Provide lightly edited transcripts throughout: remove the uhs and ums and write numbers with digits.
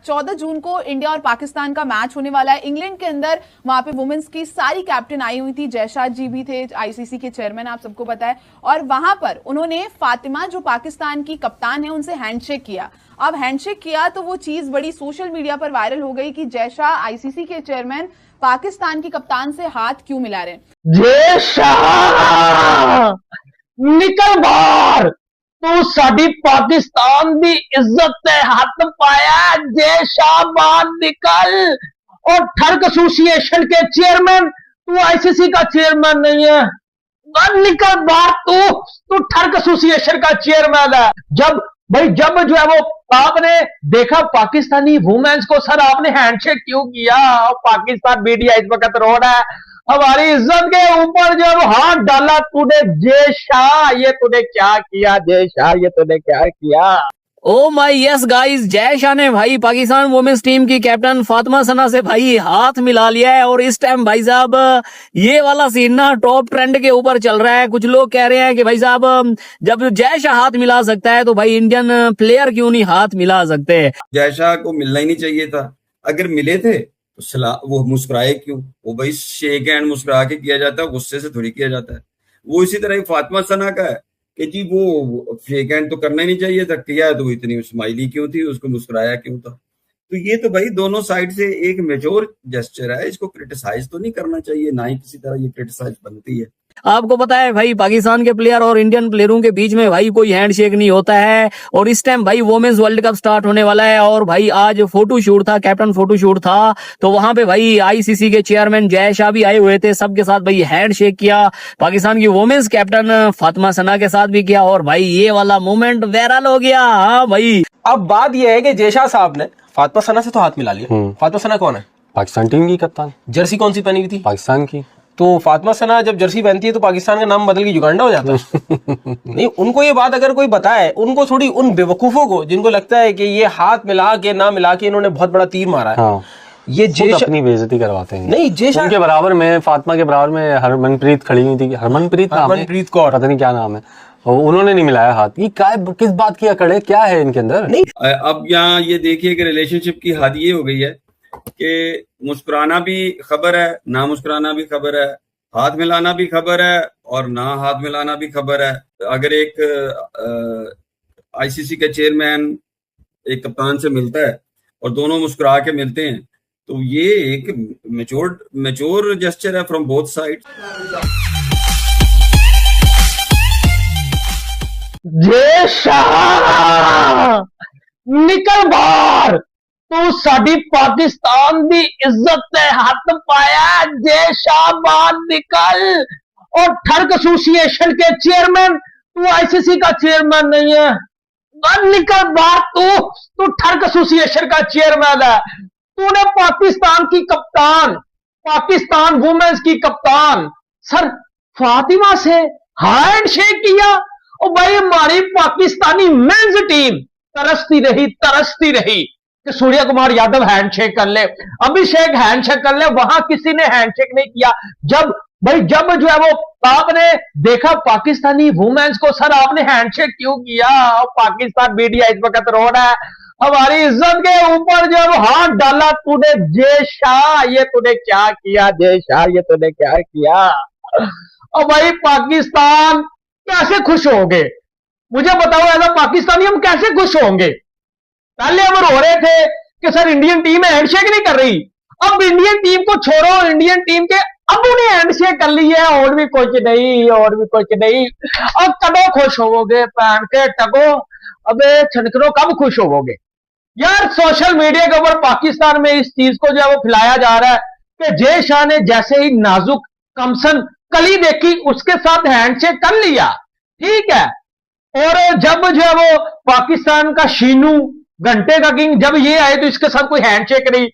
14 जून को इंडिया और पाकिस्तान का मैच होने वाला है इंग्लैंड के अंदर। वहां पे वुमेन्स की सारी कैप्टन आई हुई थी, जयशाह जी भी थे, आईसीसी के चेयरमैन, आप सबको पता है। और वहां पर उन्होंने फातिमा जो पाकिस्तान की कप्तान है उनसे हैंडशेक किया। अब हैंडशेक किया तो वो चीज बड़ी सोशल मीडिया पर वायरल हो गई कि जयशाह आईसीसी के चेयरमैन पाकिस्तान की कप्तान से हाथ क्यों मिला रहे। जयशाह निकल बाहर, तू साडी पाकिस्तान दी इज्जत ते हाथ पाया। जयशाह बाहर निकल। और ठर्क एसोसिएशन के चेयरमैन, तू आईसीसी का चेयरमैन नहीं है। निकल बाहर, तू ठर्क एसोसिएशन का चेयरमैन है। जब जो है वो आपने देखा पाकिस्तानी वुमेन्स को, सर आपने हैंडशेक क्यों किया? पाकिस्तान मीडिया इस वक्त रो रहा है हमारी इज्जत के ऊपर जब हाथ डाला तूने। जयशाह ये तूने क्या किया? जयशाह ये तूने क्या किया? Oh my yes guys, Jay Shah ने भाई पाकिस्तान वुमेन्स टीम की कैप्टन फातिमा सना से भाई हाथ मिला लिया है। और इस टाइम भाई साहब ये वाला सीन ना टॉप ट्रेंड के ऊपर चल रहा है। कुछ लोग कह रहे हैं कि भाई साहब जब जयशाह हाथ मिला सकता है तो भाई इंडियन प्लेयर क्यों नहीं हाथ मिला सकते? जयशाह को मिलना ही नहीं चाहिए था। अगर मिले थे तो वो मुस्कुराए क्यों? वो भाई शेक हैंड मुस्कुरा के किया जाता है, गुस्से से थोड़ी किया जाता है। वो इसी तरह फातिमा सना का है कि जी वो शेक हैंड तो करना ही नहीं चाहिए था, किया तो इतनी स्माइली क्यों थी, उसको मुस्कुराया क्यों था? तो ये तो भाई दोनों साइड से एक मैच्योर जेस्चर है, इसको क्रिटिसाइज तो नहीं करना चाहिए, ना ही किसी तरह ये क्रिटिसाइज बनती है। आपको पता है भाई पाकिस्तान के प्लेयर और इंडियन प्लेयरों के बीच में भाई कोई हैंडशेक नहीं होता है। और इस टाइम भाई वुमेन्स वर्ल्ड कप स्टार्ट होने वाला है और भाई आज फोटो शूट था, कैप्टन फोटो शूट था, तो वहां पे भाई आईसीसी के चेयरमैन जयशाह भी आए हुए थे। सबके साथ भाई हैंडशेक किया, पाकिस्तान की वुमेन्स कैप्टन फातिमा सना के साथ भी किया और भाई ये वाला मोमेंट वायरल हो गया। हाँ भाई, अब बात यह है कि जयशाह साहब ने फातिमा सना से तो हाथ मिला लिया। फातिमा सना कौन है? पाकिस्तान टीम की कप्तान। जर्सी कौन सी पहनी हुई थी? पाकिस्तान की। तो फातिमा सना जब जर्सी पहनती है तो पाकिस्तान का नाम बदल के युगांडा हो जाता है। नहीं, उनको ये बात अगर कोई बताए, उनको थोड़ी, उन बेवकूफों को जिनको लगता है कि ये हाथ मिला के ना मिला के इन्होंने बहुत बड़ा तीर मारा है, हाँ, ये जयशाह अपनी बेइज्जती करवाते हैं। नहीं, जयशाह उनके बराबर में, फातिमा के बराबर में हरमनप्रीत खड़ी हुई थी। हरमनप्रीत कौर, पता नहीं क्या नाम है, उन्होंने नहीं मिलाया हाथ। ये किस बात की अकड़ है, क्या है इनके अंदर? नहीं, अब यहाँ ये देखिए कि रिलेशनशिप की हद ये हो गई है कि मुस्कुराना भी खबर है, ना मुस्कुराना भी खबर है, हाथ मिलाना भी खबर है और ना हाथ मिलाना भी खबर है। अगर एक आईसीसी के चेयरमैन एक कप्तान से मिलता है और दोनों मुस्कुरा के मिलते हैं तो ये एक मैच्योर जेस्चर है फ्रॉम बोथ साइड। जयशाह निकल बाहर, तू साडी पाकिस्तान दी इज्जत ते हाथ पाया। जयशाह बाहर निकल। और ठर्क एसोसिएशन के चेयरमैन, तू आईसीसी का चेयरमैन नहीं है। निकल बाहर, तू ठर्क एसोसिएशन का चेयरमैन है। तूने पाकिस्तान की कप्तान, पाकिस्तान वुमेन्स की कप्तान सर फातिमा से हैंडशेक किया। और भाई हमारी पाकिस्तानी मेंस टीम तरसती रही कि सूर्य कुमार यादव हैंडशेक कर ले, अभिषेक हैंडशेक कर ले। वहां किसी ने हैंडशेक नहीं किया। जब जो है वो आपने देखा पाकिस्तानी वुमेन्स को, सर आपने हैंडशेक क्यों किया? पाकिस्तान मीडिया इस वक्त रो रहा है हमारी इज्जत के ऊपर जब हाथ डाला तूने। जयशाह ये तूने क्या किया? जयशाह ये तूने क्या किया? और भाई पाकिस्तान कैसे खुश होंगे? मुझे बताओ, एज अ पाकिस्तानी हम कैसे खुश होंगे? पहले हम रो रहे थे कि सर इंडियन टीम हैंडशेक नहीं कर रही। अब इंडियन टीम को छोड़ो, इंडियन टीम के अबू ने हैंडशेक कर ली है, और भी कुछ नहीं। अब कब खुश होवोगे? पैन के टको, अबे छनकरो, कब खुश होवोगे यार? सोशल मीडिया के ऊपर पाकिस्तान में इस चीज को जो है वो फैलाया जा रहा है कि जयशाह ने जैसे ही नाजुक कमसन कली देखी उसके साथ हैंडशेक कर लिया, ठीक है। और जब जो है वो पाकिस्तान का शीनू, घंटे का किंग, जब ये आए तो इसके साथ कोई हैंडशेक नहीं।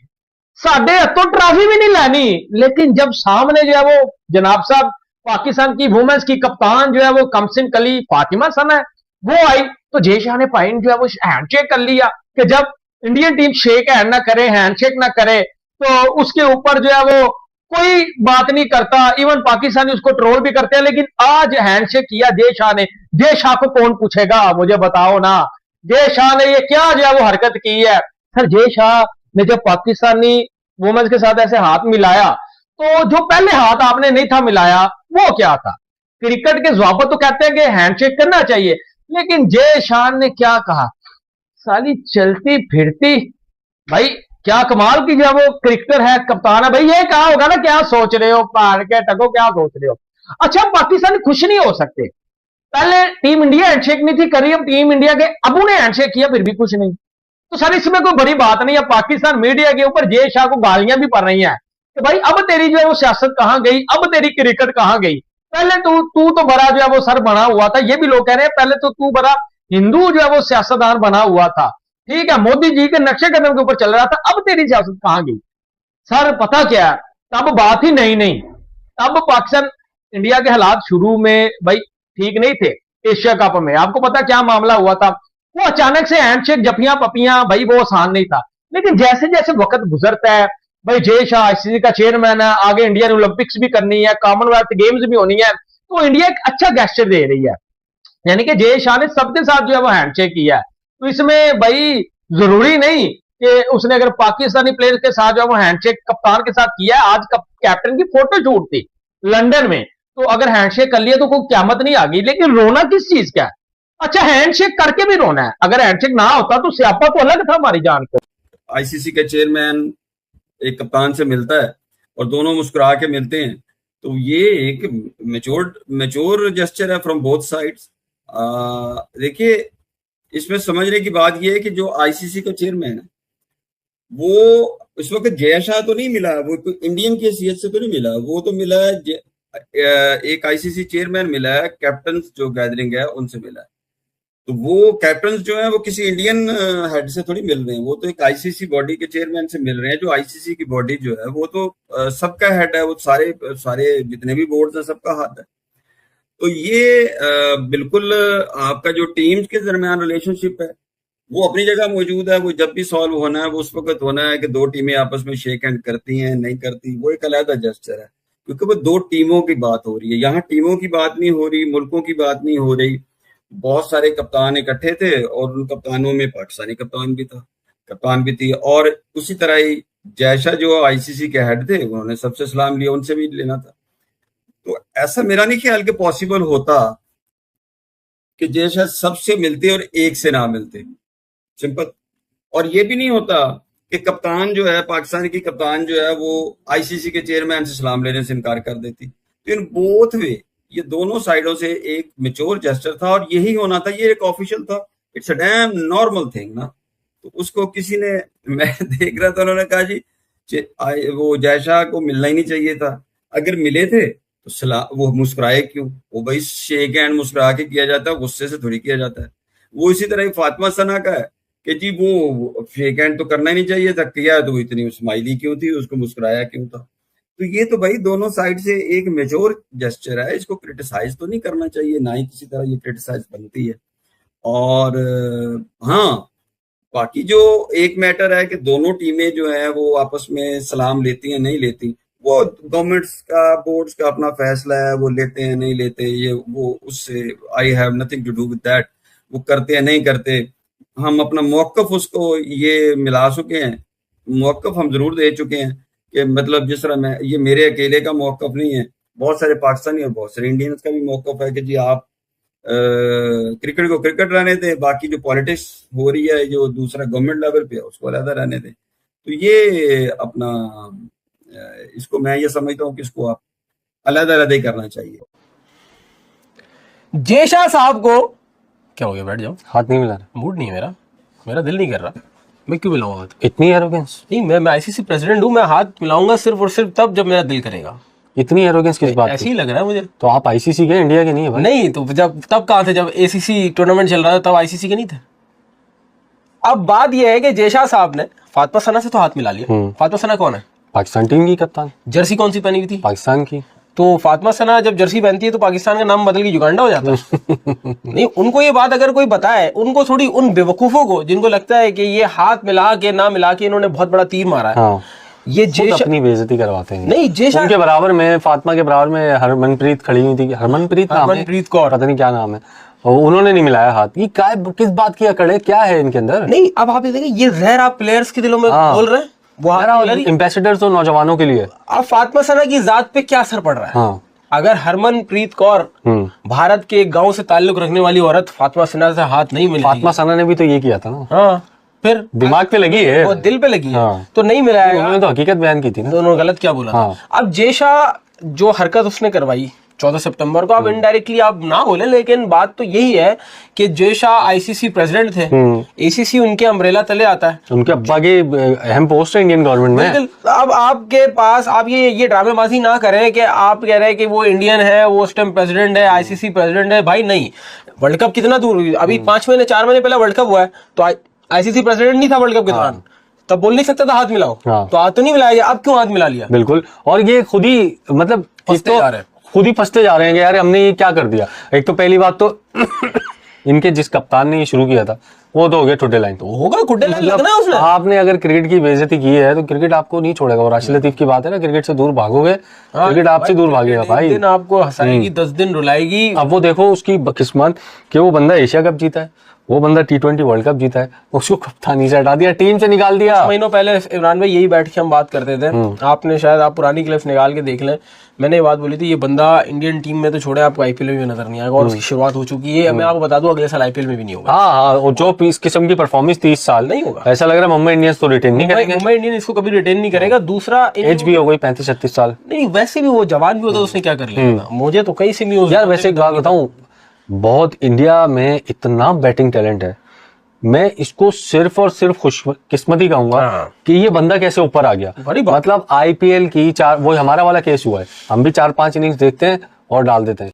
साढ़े हथों ट्रॉफी भी नहीं लानी। लेकिन जब सामने जो है वो जनाब साहब पाकिस्तान की वुमेन्स की कप्तान जो है वो कमसिन कली फातिमा सना है, वो आई तो जयशाह ने पाइन जो है वो हैंडशेक कर लिया कि जब इंडियन टीम शेक हैंड ना करे, हैंडशेक ना करे, तो उसके ऊपर जो है वो कोई बात नहीं करता। इवन पाकिस्तानी उसको ट्रोल भी करते हैं। लेकिन आज हैंडशेक किया जयशाह ने। जयशाह को कौन पूछेगा? मुझे बताओ ना, जयशाह ने ये क्या जो है वो हरकत की है? सर जय शाह ने जब पाकिस्तानी वुमेन्स के साथ ऐसे हाथ मिलाया, तो जो पहले हाथ आपने नहीं था मिलाया वो क्या था? क्रिकेट के ज़ाबिते तो कहते हैं कि हैंडशेक करना चाहिए, लेकिन जय शाह ने क्या कहा? साली चलती फिरती, भाई क्या कमाल की जो वो क्रिकेटर है, कप्तान है, भाई ये कहा होगा ना क्या सोच रहे हो, पहाड़ के टको क्या सोच रहे हो? अच्छा पाकिस्तानी खुश नहीं हो सकते, पहले टीम इंडिया हैंडशेक नहीं थी करी, अब टीम इंडिया के अबू ने हैंडशेक किया फिर भी कुछ नहीं, तो सर इसमें कोई बड़ी बात नहीं है। पाकिस्तान मीडिया के ऊपर जय शाह को गालियां भी पड़ रही हैं कि भाई अब तेरी जो है वो सियासत कहां गई, अब तेरी क्रिकेट कहां गई? पहले तू तो बड़ा जो है वो सर बना हुआ था, ये भी लोग कह रहे हैं पहले तो तू बड़ा हिंदू जो है वो सियासतदान बना हुआ था, ठीक है, मोदी जी के नक्शे कदम के ऊपर चल रहा था, अब तेरी सियासत कहां गई? सर पता क्या है, तब बात ही नहीं, तब पाकिस्तान इंडिया के हालात शुरू में भाई ठीक नहीं थे। एशिया कप में आपको पता क्या मामला हुआ था, वो अचानक से हैंडशेक जपियां पपियां, भाई वो आसान नहीं था, लेकिन जैसे जैसे वक्त गुजरता है, भाई जय शाह आईसीसी का चेयरमैन है, आगे इंडियन ओलंपिक्स भी करनी है, कॉमनवेल्थ गेम्स भी होनी है, तो इंडिया एक अच्छा गेस्चर दे रही है, यानी कि जय शाह ने सबके साथ जो है वो हैंडशेक किया है। तो इसमें भाई जरूरी नहीं कि उसने अगर पाकिस्तानी प्लेयर के साथ जो है वो हैंडशेक कप्तान के साथ किया है, आज कैप्टन की फोटो शूट थी लंदन में, तो अगर हैंडशेक कर लिया तो कोई क्यामत नहीं आ गई, लेकिन रोना किस चीज का है? अच्छा हैंडशेक करके भी रोना है, अगर हैंडशेक ना होता तो स्यापा तो अलग था हमारी जान को। आईसीसी का चेयरमैन एक कप्तान से मिलता है और दोनों मुस्कुरा के मिलते हैं, तो ये एक मैच्योर जेस्चर है फ्रॉम बोथ साइड्स। देखिए इसमें समझने की बात ये है कि जो आईसीसी का चेयरमैन है वो इस वक्त जय शाह तो नहीं मिला, वो इंडियन की हैसियत से तो नहीं मिला, वो तो मिला है एक आईसीसी चेयरमैन मिला है, कैप्टन जो गैदरिंग है उनसे मिला है, तो वो कैप्टन जो है वो किसी इंडियन हेड से थोड़ी मिल रहे हैं, वो तो एक आईसीसी बॉडी के चेयरमैन से मिल रहे हैं, जो आईसीसी की बॉडी जो है वो तो सबका हेड है, वो सारे जितने भी बोर्ड हैं सबका हाथ है। तो ये बिल्कुल आपका जो टीम्स के दरमियान रिलेशनशिप है वो अपनी जगह मौजूद है, वो जब भी सॉल्व होना है वो उस वक्त होना है कि दो टीमें आपस में शेक हैंड करती हैं नहीं करती, वो एक अलग जेस्चर है, क्योंकि वो दो टीमों की बात हो रही है, यहाँ टीमों की बात नहीं हो रही, मुल्कों की बात नहीं हो रही। बहुत सारे कप्तान इकट्ठे थे और उन कप्तानों में पाकिस्तानी कप्तान भी थी, और उसी तरह ही जय शाह जो आईसीसी के हेड थे उन्होंने सबसे सलाम लिया, उनसे भी लेना था। तो ऐसा मेरा नहीं ख्याल कि पॉसिबल होता कि जय शाह सबसे मिलते और एक से ना मिलते, सिंपल। और ये भी नहीं होता कि कप्तान जो है पाकिस्तान की कप्तान जो है वो आईसीसी के चेयरमैन से सलाम लेने से इनकार कर देती। तो इन बोथ वे ये दोनों साइडों से एक मैच्योर जेस्चर था और यही होना था, ये एक ऑफिशियल था, it's a dam normal thing ना। तो उसको किसी ने, मैं देख रहा था, उन्होंने कहा जी वो जय शाह को मिलना ही नहीं चाहिए था, अगर मिले थे तो वो मुस्कुराए क्यों? वो भाई शेक हैंड मुस्कुरा के किया जाता है, गुस्से से थोड़ी किया जाता है। वो इसी तरह फातिमा सना का है कि जी वो शेक हैंड तो करना ही नहीं चाहिए था, किया तो इतनी स्माइली क्यों थी, उसको मुस्कुराया क्यों था? तो ये तो भाई दोनों साइड से एक मेच्योर जेस्चर है, इसको क्रिटिसाइज तो नहीं करना चाहिए, ना ही किसी तरह ये क्रिटिसाइज बनती है। और हाँ, बाकी जो एक मैटर है कि दोनों टीमें जो है वो आपस में सलाम लेती हैं नहीं लेती, वो गवर्नमेंट्स का बोर्ड्स का अपना फैसला है, वो लेते हैं नहीं लेते, ये वो उससे I have nothing to do with that, वो करते हैं नहीं करते। हम अपना मौकफ उसको ये मिला चुके हैं, मौकफ हम जरूर दे चुके हैं कि मतलब जिस तरह ये मेरे अकेले का मौकफ नहीं है, बहुत सारे पाकिस्तानी और बहुत सारे इंडियंस का भी मौकफ है कि जी आप क्रिकेट को क्रिकेट रहने दें, बाकी जो पॉलिटिक्स हो रही है जो दूसरा गवर्नमेंट लेवल पे है उसको अलग रहने दें। तो ये अपना इसको मैं ये समझता हूँ कि इसको आप अलग ही करना चाहिए। जय शाह साहब को क्या हो गया, बैठ जाओ, हाथ नहीं मिला, मूड नहीं है मेरा दिल नहीं कर रहा, मैं क्यों मिलाऊंगा हाथ? इतनी एरोगेंस नहीं, मैं आईसीसी प्रेसिडेंट हूँ, मैं हाथ मिलाऊंगा सिर्फ और सिर्फ तब जब मेरा दिल करेगा। इतनी एरोगेंस किस बात? ऐसे ही लग रहा है मुझे। तो आप आईसीसी के, इंडिया के नहीं है भाई? नहीं तो तब कहाँ थे, जब एसीसी टूर्नामेंट चल रहा था तब आईसीसी के नहीं थे। अब बात यह है कि जय शाह साहब ने फातिमा सना से तो हाथ मिला लिया। फातिमा सना कौन है? पाकिस्तान टीम की कप्तान। जर्सी कौन सी पहनी हुई थी? पाकिस्तान की। तो फातिमा सना जब जर्सी पहनती है तो पाकिस्तान का नाम बदल के युगांडा हो जाता है। नहीं, उनको ये बात अगर कोई बताए, उनको थोड़ी, उन बेवकूफों को जिनको लगता है कि ये हाथ मिला के ना मिला के इन्होंने बहुत बड़ा तीर मारा है, हाँ। ये जय शाह अपनी बेइज्जती करवाते हैं। नहीं, जय शाह उनके बराबर में, फातिमा के बराबर में हरमनप्रीत खड़ी हुई थी, हरमनप्रीत कौर, पता नहीं क्या नाम है, और उन्होंने नहीं मिलाया हाथ। ये क्या किस बात की अकड़ है, क्या है इनके अंदर? नहीं, अब आप ये देखिए, ये जहर आप प्लेयर्स के दिलों में बोल रहे हैं, वो एम्बेसडर तो नौजवानों के लिए। अब फातिमा सना की जात पे क्या असर पड़ रहा है? हाँ। अगर हरमनप्रीत कौर भारत के एक गांव से ताल्लुक रखने वाली औरत फातिमा सना से हाथ नहीं मिली, फातिमा सना ने भी तो ये किया था ना। हाँ, फिर दिमाग पे लगी है, वो दिल पे लगी है। हाँ। तो नहीं मिलाया। उन्होंने तो हकीकत बयान की थी ना। दोनों गलत क्या बोला हाँ। था। अब जेशा जो हरकत उसने करवाई 14 सितंबर को, आप इनडायरेक्टली आप ना बोले, लेकिन बात तो यही है कि जेशा आईसीसी प्रेसिडेंट थे, एसीसी उनके अम्ब्रेला तले आता है, उनके अब्बा के अहम पोस्ट है इंडियन गवर्नमेंट में। बिल्कुल। अब आपके पास आप ये ड्रामेबाजी ना करें कि आप कह रहे हैं कि वो इंडियन है, वो उस टाइम प्रेसिडेंट है, आईसीसी प्रेसिडेंट है। भाई नहीं, वर्ल्ड कप कितना दूर, अभी 5 महीने 4 महीने पहले वर्ल्ड कप हुआ है, तो आईसीसी प्रेसिडेंट नहीं था वर्ल्ड कप के दौरान, तब बोल नहीं सकता था हाथ मिलाओ। तो हाथ तो नहीं मिलाया, अब क्यों हाथ मिला लिया? बिल्कुल। और ये खुद ही मतलब खुद ही फंसते जा रहे हैं कि यार हमने ये क्या कर दिया। एक तो पहली बात तो इनके जिस कप्तान ने ये शुरू किया था वो तो हो गया टुडे लाइन। तो होगा टुडे लाइन लगना है उसने। आपने अगर क्रिकेट की बेइज्जती की है तो क्रिकेट आपको नहीं छोड़ेगा। और राशिद लतीफ की बात है ना, क्रिकेट से दूर भागोगे, क्रिकेट आपसे दूर भागेगा भाई। दिन आपको हंसाएगी, 10 दिन रुलाएगी। अब वो देखो उसकी किस्मत कि वो बंदा एशिया कप जीता है, वो बंदा T20 वर्ल्ड कप जीता है, उसको कप्तानी से हटा दिया, टीम से निकाल दिया। महीनों पहले इमरान भाई यही बैठ के हम बात करते थे, आपने शायद आप पुरानी क्लिप्स निकाल के देख लें, मैंने ये बात बोली थी, ये बंदा इंडियन टीम में तो छोड़े, आपको आईपीएल में भी नजर नहीं आएगा। और उसकी शुरुआत हो चुकी है, मैं आपको बता दूं अगले साल आईपीएल में भी नहीं होगा। हाँ, और जो इस किस्म की परफॉर्मेंस 30 साल नहीं होगा। ऐसा लग रहा है मुंबई इंडियंस तो रिटेन नहीं करेंगे। मुंबई इंडियन इसको कभी रिटेन नहीं करेगा। दूसरा एज भी हो गई 35-36 साल। नहीं, वैसे भी वो जवान भी होता तो उसने क्या कर लिया। मुझे तो कहीं से नहीं यार वैसे एक बात बताऊं, बहुत इंडिया में इतना बैटिंग टैलेंट है, मैं इसको सिर्फ और सिर्फ खुशकिस्मती कहूंगा कि ये बंदा कैसे ऊपर आ गया। मतलब आईपीएल की वो हमारा वाला केस हुआ है, हम भी 4-5 इनिंग्स देखते हैं और डाल देते हैं।